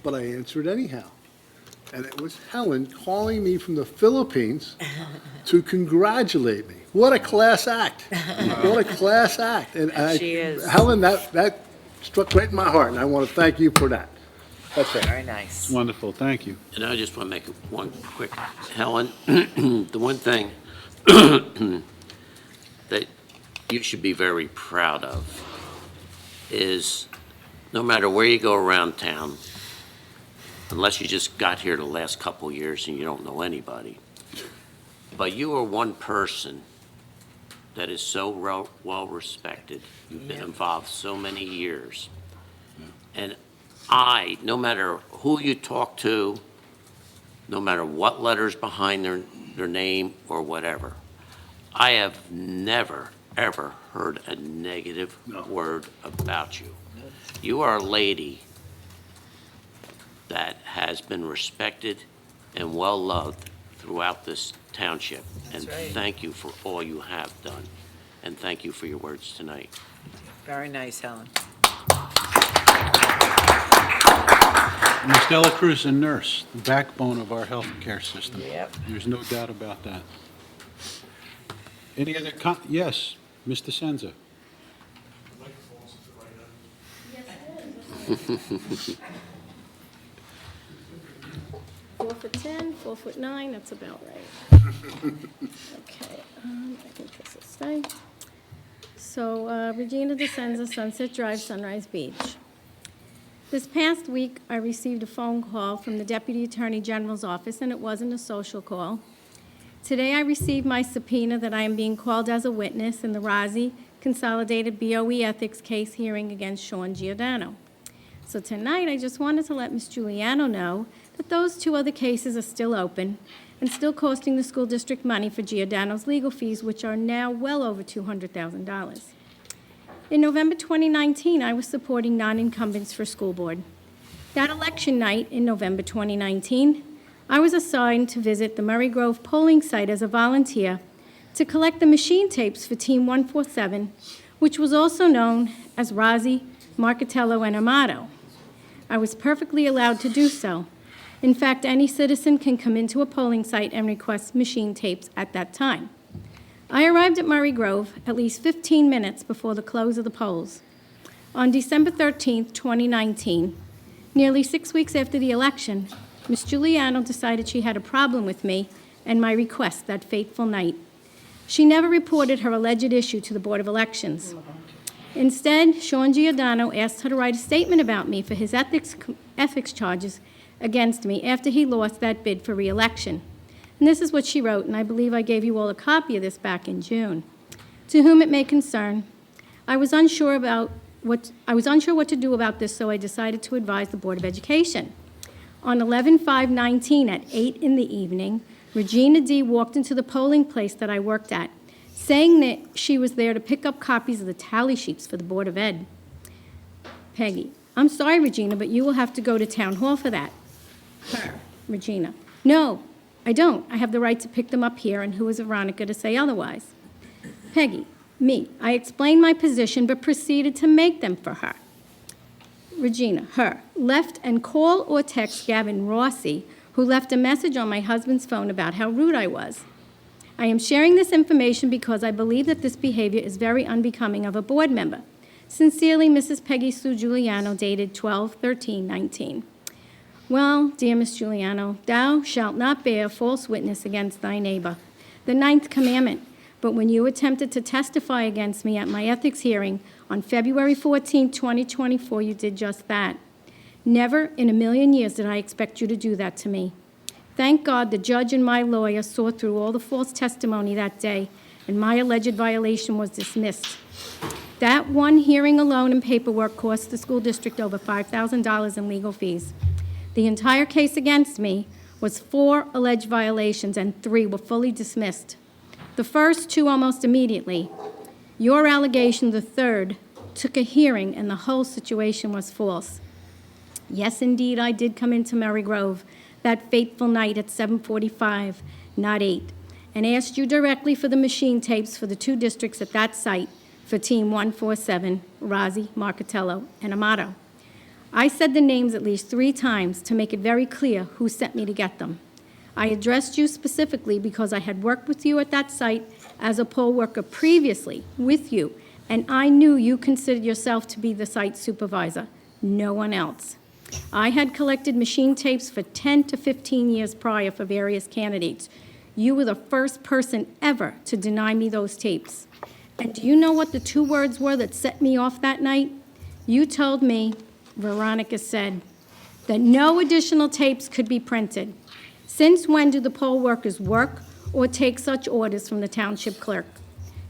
But I answered anyhow. And it was Helen calling me from the Philippines to congratulate me. What a class act. What a class act. And She is. Helen, that struck right in my heart, and I want to thank you for that. That's it. Very nice. Wonderful, thank you. And I just want to make one quick, Helen, the one thing that you should be very proud of is no matter where you go around town, unless you just got here the last couple of years and you don't know anybody, but you are one person that is so well respected. You've been involved so many years. And no matter who you talk to, no matter what letters behind their name or whatever, I have never, ever heard a negative word about you. You are a lady that has been respected and well-loved throughout this township. That's And right. thank you for all you have done. And thank you for your words tonight. Very nice, Helen. Ms. Dela Cruz, a nurse, the backbone of our healthcare system. Yep. There's no doubt about that. Any other, yes, Mr. Senza. Four foot 10, 4'9", that's about right. Okay, I think this will stay. So Regina DeSenza, Sunset Drive, Sunrise Beach. This past week, I received a phone call from the Deputy Attorney General's office, and it wasn't a social call. Today, I received my subpoena that I am being called as a witness in the Razi Consolidated BOE Ethics case hearing against Sean Giordano. So tonight, I just wanted to let Ms. Giuliano know that those 2 other cases are still open and still costing the school district money for Giordano's legal fees, which are now well over $200,000. In November 2019, I was supporting non-incumbents for school board. That election night in November 2019, I was assigned to visit the Murray Grove polling site as a volunteer to collect the machine tapes for Team 147, which was also known as Razi, Marcatello, and Amato. I was perfectly allowed to do so. In fact, any citizen can come into a polling site and request machine tapes at that time. I arrived at Murray Grove at least 15 minutes before the close of the polls. On December 13, 2019, nearly 6 weeks after the election, Ms. Giuliano decided she had a problem with me and my request that fateful night. She never reported her alleged issue to the Board of Elections. Instead, Sean Giordano asked her to write a statement about me for his ethics charges against me after he lost that bid for re-election. And this is what she wrote, and I believe I gave you all a copy of this back in June. To whom it may concern, I was unsure what to do about this, so I decided to advise the Board of Education. On 11/5/19 at 8 in the evening, Regina D. walked into the polling place that I worked at, saying that she was there to pick up copies of the tally sheets for the Board of Ed. Peggy: I'm sorry, Regina, but you will have to go to Town Hall for that. Her: Regina: No, I don't. I have the right to pick them up here, and who is Veronica to say otherwise? Peggy: Me: I explained my position, but proceeded to make them for her. Regina: Her: Left and call or text Gavin Rossi, who left a message on my husband's phone about how rude I was. I am sharing this information because I believe that this behavior is very unbecoming of a board member. Sincerely, Mrs. Peggy Sue Giuliano, dated 12/13/19. Well, dear Miss Giuliano, thou shalt not bear false witness against thy neighbor, the 9th commandment. But when you attempted to testify against me at my ethics hearing on February 14, 2024, you did just that. Never in a million years did I expect you to do that to me. Thank God the judge and my lawyer saw through all the false testimony that day, and my alleged violation was dismissed. That one hearing alone and paperwork cost the school district over $5,000 in legal fees. The entire case against me was 4 alleged violations, and 3 were fully dismissed. The first 2 almost immediately. Your allegation, the third, took a hearing, and the whole situation was false. Yes, indeed, I did come into Mary Grove that fateful night at 7:45, not 8, and asked you directly for the machine tapes for the 2 districts at that site for Team 147, Rozzi, Marcatello, and Amato. I said the names at least 3 times to make it very clear who sent me to get them. I addressed you specifically because I had worked with you at that site as a poll worker previously with you, and I knew you considered yourself to be the site supervisor, no one else. I had collected machine tapes for 10 to 15 years prior for various candidates. You were the first person ever to deny me those tapes. And do you know what the 2 words were that set me off that night? You told me, Veronica said, that no additional tapes could be printed. Since when do the poll workers work or take such orders from the township clerk?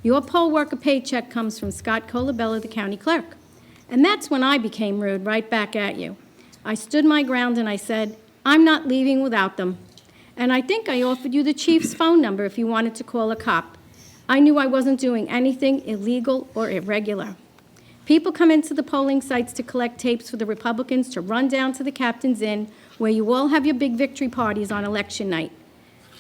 Your poll worker paycheck comes from Scott Colabella, the county clerk. And that's when I became rude right back at you. I stood my ground and I said, I'm not leaving without them. And I think I offered you the chief's phone number if you wanted to call a cop. I knew I wasn't doing anything illegal or irregular. People come into the polling sites to collect tapes for the Republicans to run down to the Captain's Inn, where you all have your big victory parties on election night.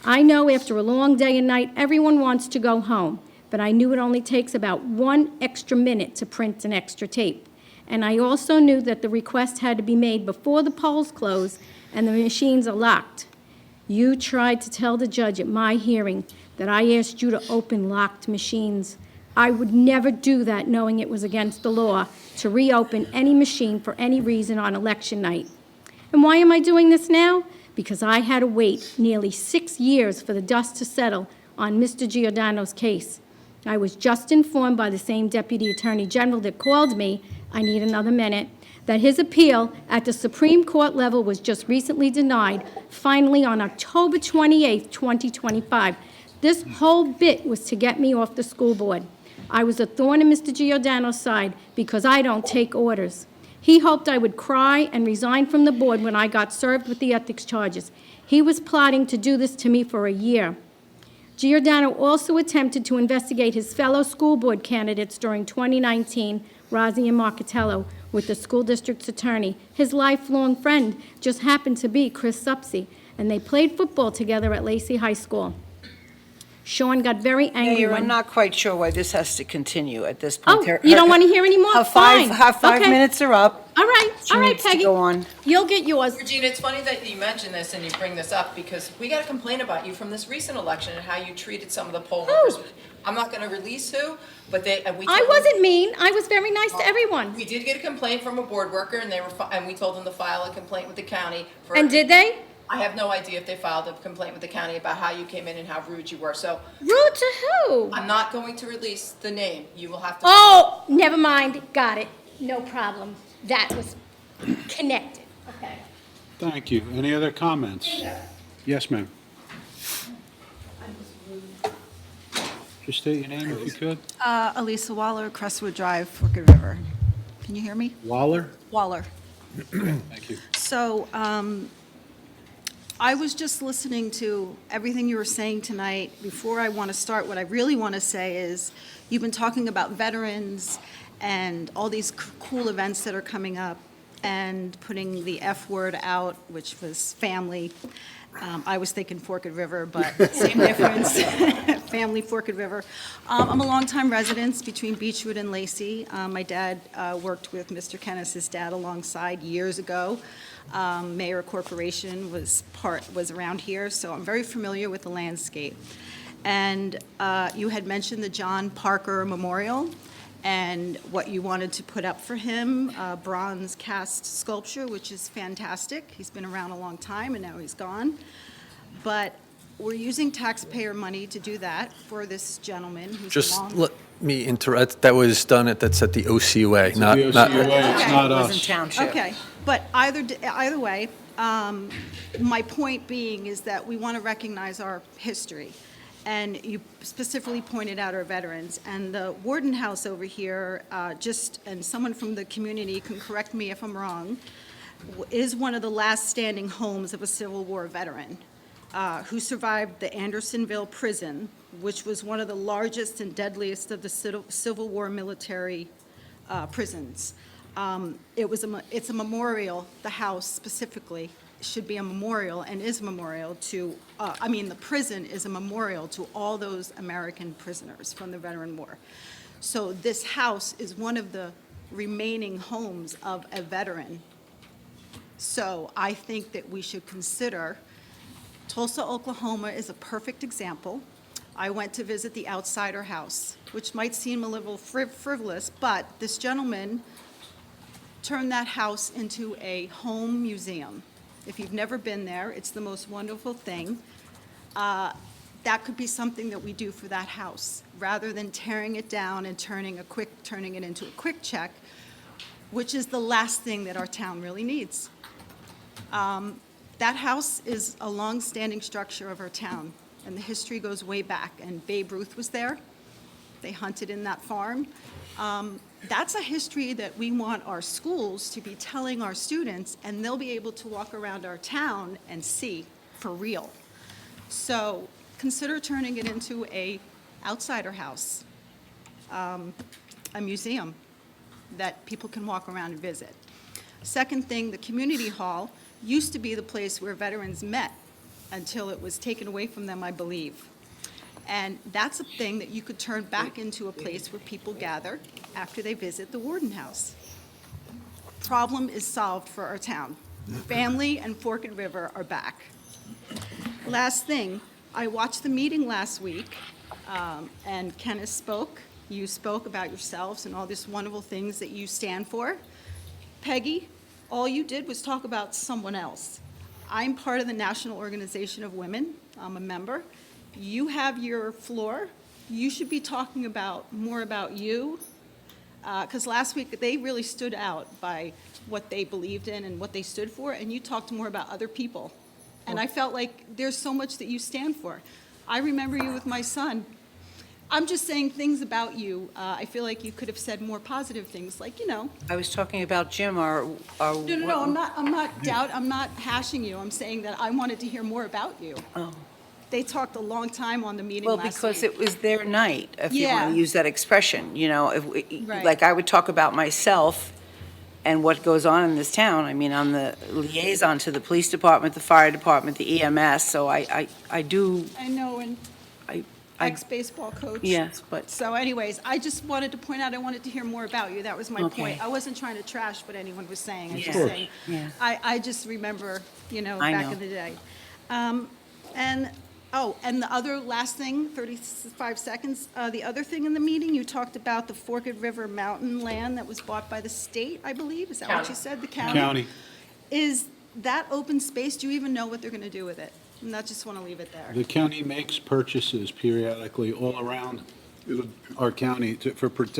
I know after a long day and night, everyone wants to go home, but I knew it only takes about 1 extra minute to print an extra tape. And I also knew that the request had to be made before the polls close and the machines are locked. You tried to tell the judge at my hearing that I asked you to open locked machines. I would never do that, knowing it was against the law to reopen any machine for any reason on election night. And why am I doing this now? Because I had to wait nearly 6 years for the dust to settle on Mr. Giordano's case. I was just informed by the same Deputy Attorney General that called me, I need another minute, that his appeal at the Supreme Court level was just recently denied, finally on October 28, 2025. This whole bit was to get me off the school board. I was a thorn in Mr. Giordano's side because I don't take orders. He hoped I would cry and resign from the board when I got served with the ethics charges. He was plotting to do this to me for a year. Giordano also attempted to investigate his fellow school board candidates during 2019, Rozzi and Marcatello, with the school district's attorney. His lifelong friend just happened to be Chris Supsey, and they played football together at Lacey High School. Sean got very angry Mayor, when... I'm not quite sure why this has to continue at this point. Oh, you don't want to hear any more? Her Fine. five Okay. minutes are up. All right, She all right, needs to Peggy. go on. You'll get yours. Regina, it's funny that you mention this and you bring this up because we got a complaint about you from this recent election and how you treated some of the poll workers. I'm not going to release who, but we. I wasn't mean. I was very nice to everyone. We did get a complaint from a board worker and and we told them to file a complaint with the county. For And did they? I have no idea if they filed a complaint with the county about how you came in and how rude you were. So Rude to who? I'm not going to release the name. You will have to. Oh, never mind. Got it. No problem. That was connected. Okay. Thank you. Any other comments? Yes, ma'am. Just state your name if you could. Elisa Waller, Crestwood Drive, Forked River. Can you hear me? Waller? Waller. Thank you. So I was just listening to everything you were saying tonight. Before I want to start, what I really want to say is you've been talking about veterans and all these cool events that are coming up and putting the F word out, which was family. I was thinking Forked River, but same difference. Family, Forked River. I'm a longtime resident between Beechwood and Lacey. My dad worked with Mr. Kennis's dad alongside years ago. Mayor Corporation was around here, so I'm very familiar with the landscape. And you had mentioned the John Parker Memorial and what you wanted to put up for him, bronze cast sculpture, which is fantastic. He's been around a long time and now he's gone. But We're using taxpayer money to do that for this gentleman who's Just long. let me interrupt, that's at the OCUA, not, The not, OCUA, it's Okay. not It wasn't us. township. Okay, but either way, my point being is that we want to recognize our history. And you specifically pointed out our veterans. And the Warden House over here, and someone from the community can correct me if I'm wrong, is one of the last standing homes of a Civil War veteran who survived the Andersonville prison, which was one of the largest and deadliest of the Civil War military prisons. It's a memorial, the house specifically should be a memorial and is a memorial to, the prison is a memorial to all those American prisoners from the Veteran War. So this house is one of the remaining homes of a veteran. So I think that we should consider, Tulsa, Oklahoma is a perfect example. I went to visit the Outsider House, which might seem a little frivolous, but this gentleman turned that house into a home museum. If you've never been there, it's the most wonderful thing. That could be something that we do for that house, rather than tearing it down and turning it into a quick check, which is the last thing that our town really needs. That house is a long-standing structure of our town, and the history goes way back, and Babe Ruth was there. They hunted in that farm. That's a history that we want our schools to be telling our students, and they'll be able to walk around our town and see for real. So consider turning it into a Outsider House, a museum that people can walk around and visit. Second thing, the community hall used to be the place where veterans met until it was taken away from them, I believe. And that's a thing that you could turn back into a place where people gather after they visit the Warden House. Problem is solved for our town. Family and Forked River are back. Last thing, I watched the meeting last week, and Kenneth spoke. You spoke about yourselves and all these wonderful things that you stand for. Peggy, all you did was talk about someone else. I'm part of the National Organization of Women. I'm a member. You have your floor. You should be talking more about you, because last week they really stood out by what they believed in and what they stood for, and you talked more about other people. And I felt like there's so much that you stand for. I remember you with my son. I'm just saying things about you. I feel like you could have said more positive things, like, I was talking about Jim, our. No, I'm not hashing you. I'm saying that I wanted to hear more about you. Oh. They talked a long time on the meeting Well, last because week. it was their night, if you want Yeah. to use that expression, Right. like I would talk about myself and what goes on in this town. I mean, I'm the liaison to the police department, the fire department, the EMS, so I do, I know, and I- ex-baseball coach. yes, but, So anyways, I just wanted to point out, I wanted to hear more about you. That was my Okay. point. I wasn't trying to trash what anyone was saying. I was Yeah. just Of saying, yeah. I just remember, I back know. in the day. And the other last thing, 35 seconds, the other thing in the meeting, you talked about the Forked River Mountain land that was bought by the state, I believe. Is that what County. you said? The county? County. Is that open space? Do you even know what they're going to do with it? And I just want to leave it there. The county makes purchases periodically all around our county for what's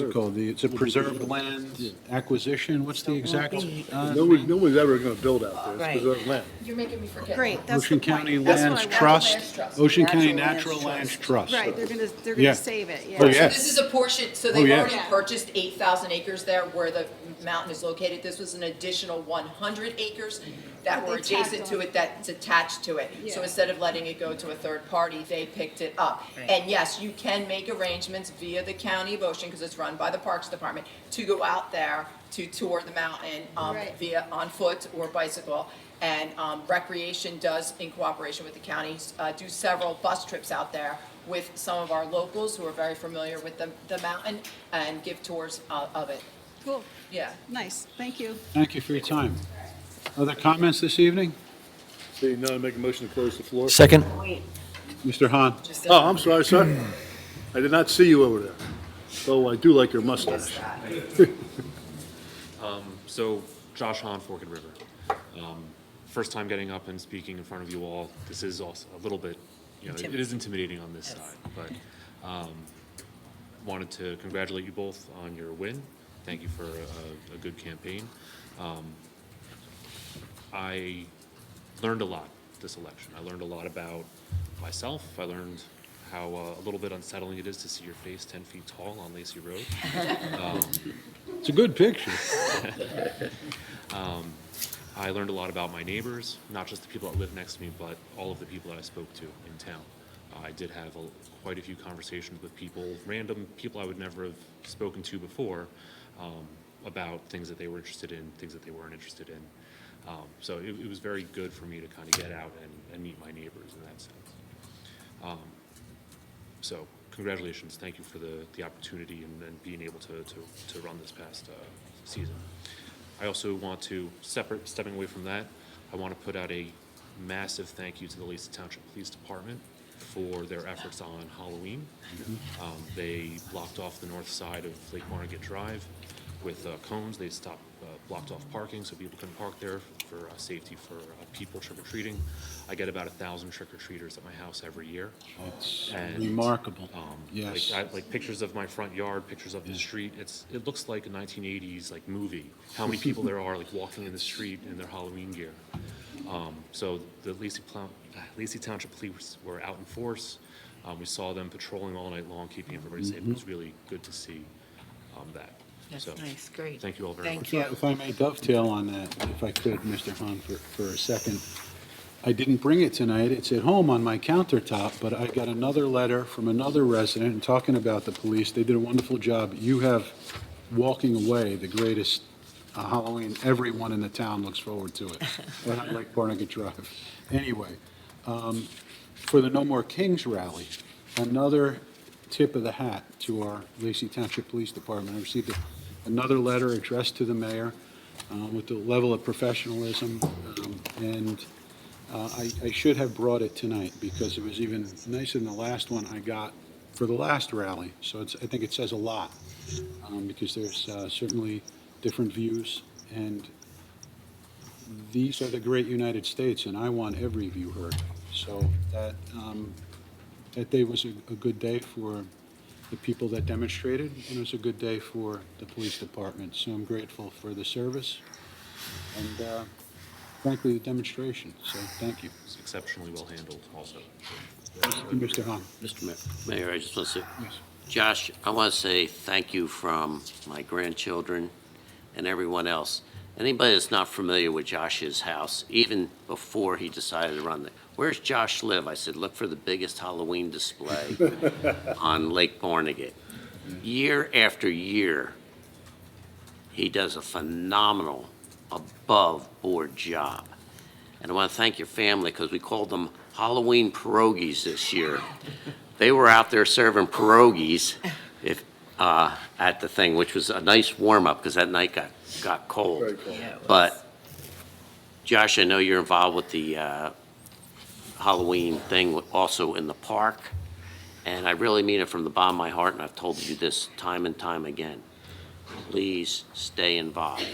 it called? It's a preserved land acquisition. What's the exact? No one's ever gonna build out there, Right. it's preserved land. You're making me forget. Great, that's the Ocean point. County That's what Lands I want. Trust. Ocean County Natural Natural Lands Lands Trust. Right, they're Yeah. gonna save it, yeah. Oh, yeah. This is a portion, so Oh, they've yeah. already purchased 8,000 acres there where the mountain is located. This was an additional 100 acres that That were they tacked adjacent on. to it, that's attached to it. So Yeah. instead of letting it go to a third party, they picked it up. And yes, you can make arrangements via the County of Ocean, because it's run by the Parks Department, to go out there to tour the mountain Right. via on foot or bicycle. And Recreation does, in cooperation with the counties, do several bus trips out there with some of our locals who are very familiar with the mountain and give tours of it. Cool, Yeah. nice, thank you. Thank you for your time. Other comments this evening? Seeing none, make a motion to close the floor. second? Mr. Hahn? Oh, I'm sorry, sir. I did not see you over there. Though I do like your mustache. So Josh Hahn, Forked River. first time getting up and speaking in front of you all. This is also a little bit, it is intimidating on this side, but wanted to congratulate you both on your win. Thank you for a good campaign. I learned a lot this election. I learned a lot about myself. I learned how a little bit unsettling it is to see your face 10 feet tall on Lacey Road. It's a good picture. I learned a lot about my neighbors, not just the people that live next to me, but all of the people that I spoke to in town. I did have quite a few conversations with people, random people I would never have spoken to before, about things that they were interested in, things that they weren't interested in. So it was very good for me to kind of get out and meet my neighbors in that sense. So congratulations, thank you for the opportunity and being able to run this past season. I also want to, stepping away from that, I want to put out a massive thank you to the Lacey Township Police Department for their efforts on Halloween. They blocked off the north side of Lake Barnegat Drive with cones. They blocked off parking so people couldn't park there for safety for people trick-or-treating. I get about 1,000 trick-or-treaters at my house every year. It's And, remarkable. Yes. Like pictures of my front yard, pictures of the street. It looks like a 1980s movie. How many people there are walking in the street in their Halloween gear. So the Lacey Township Police were out in force. We saw them patrolling all night long, keeping everybody safe. It was really good to see that. That's So, nice, great. Thank you all very much. Thank you. If I may dovetail on that, if I could, Mr. Hahn, for a second. I didn't bring it tonight, it's at home on my countertop, but I got another letter from another resident and talking about the police. They did a wonderful job. You have Walking Away, the greatest Halloween. Everyone in the town looks forward to it. Like Barnegat Drive. Anyway, for the No More Kings rally, another tip of the hat to our Lacey Township Police Department. I received another letter addressed to the mayor with the level of professionalism, and I should have brought it tonight because it was even nicer than the last one I got for the last rally. So I think it says a lot because there's certainly different views, and these are the great United States, and I want every view heard. So that day was a good day for the people that demonstrated, and it was a good day for the police department. So I'm grateful for the service and frankly, the demonstration. So thank you. It's exceptionally well handled also. Thank you, Mr. Hahn. Mr. Mayor, I just want to say, Yes. Josh, I want to say thank you from my grandchildren and everyone else. Anybody that's not familiar with Josh's house, even before he decided to run where's Josh live? I said, look for the biggest Halloween display on Lake Barnegat. Year after year, he does a phenomenal, above-board job. And I want to thank your family because we called them Halloween pierogies this year. They were out there serving pierogies at the thing, which was a nice warm-up because that night got cold. Very cool. Yeah, it was. But, Josh, I know you're involved with the Halloween thing also in the park, and I really mean it from the bottom of my heart, and I've told you this time and time again. Please stay involved,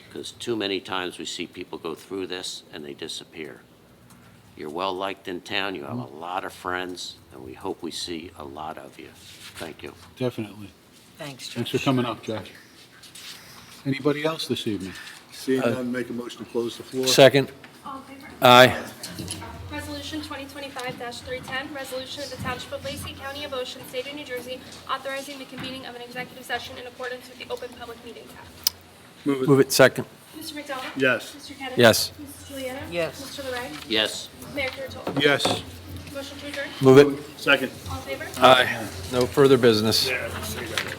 because too many times we see people go through this and they disappear. You're well-liked in town, you have a lot of friends, and we hope we see a lot of you. Thank you. Definitely. Thanks, Josh. Thanks for coming up, Josh. Anybody else this evening? Seeing none, make a motion to close the floor. Second. All in favor? Aye. Resolution 2025-310, resolution of the Township of Lacey, County of Ocean, State of New Jersey, authorizing the convening of an executive session in accordance with the Open Public Meetings Act. Move it second. Mr. McDonald? Yes. Mr. Kennis? Yes. Mrs. Juliana? Yes. Mr. Larray? Yes. Mayor Kurtolo? Yes. Motion to adjourn? Move it. Second. All in favor? Aye. No further business. Yeah, say that.